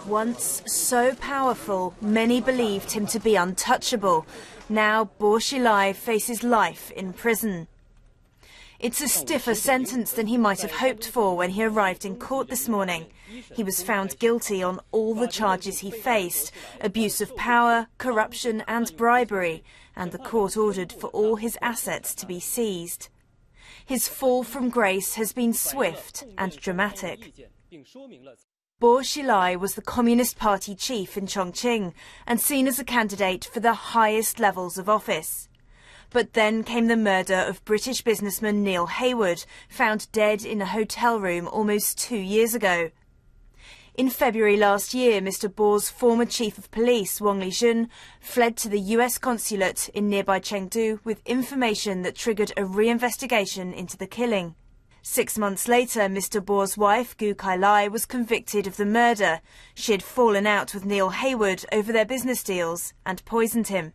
Once so powerful, many believed him to be untouchable. Now Bo Xilai faces life in prison. It's a stiffer sentence than he might have hoped for when he arrived in court this morning. He was found guilty on all the charges he faced: abuse of power, corruption and bribery, and the court ordered for all his assets to be seized. His fall from grace has been swift and dramatic. Bo Xilai was the Communist Party chief in Chongqing and seen as a candidate for the highest levels of office. But then came the murder of British businessman Neil Heywood, found dead in a hotel room almost 2 years ago. In February last year, Mr. Bo's former chief of police, Wang Lijun, fled to the US consulate in nearby Chengdu with information that triggered a reinvestigation into the killing. 6 months later, Mr. Bo's wife, Xilai, was convicted of the murder. She had fallen out with Neil Heywood over their business deals and poisoned him.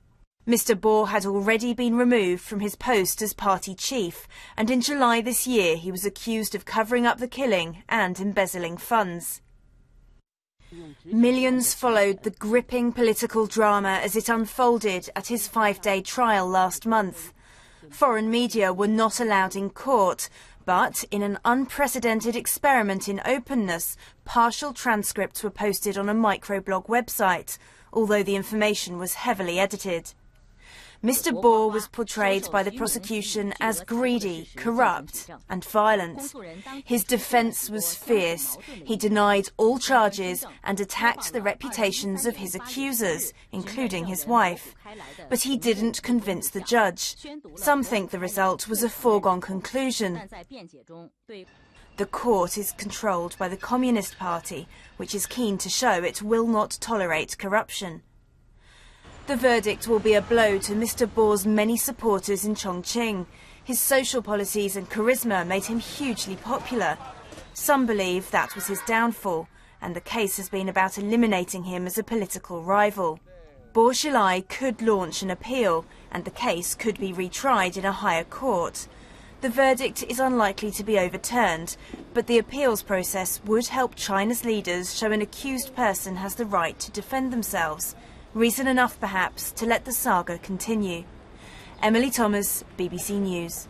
Mr. Bo had already been removed from his post as party chief, and in July this year he was accused of covering up the killing and embezzling funds. Millions followed the gripping political drama as it unfolded at his 5-day trial last month. Foreign media were not allowed in court, but in an unprecedented experiment in openness, partial transcripts were posted on a microblog website, although the information was heavily edited. Mr. Bo was portrayed by the prosecution as greedy, corrupt and violent. His defence was fierce. He denied all charges and attacked the reputations of his accusers, including his wife. But he didn't convince the judge. Some think the result was a foregone conclusion. The court is controlled by the Communist Party, which is keen to show it will not tolerate corruption. The verdict will be a blow to Mr. Bo's many supporters in Chongqing. His social policies and charisma made him hugely popular. Some believe that was his downfall, and the case has been about eliminating him as a political rival. Bo Xilai could launch an appeal, and the case could be retried in a higher court. The verdict is unlikely to be overturned, but the appeals process would help China's leaders show an accused person has the right to defend themselves. Reason enough, perhaps, to let the saga continue. Emily Thomas, BBC News.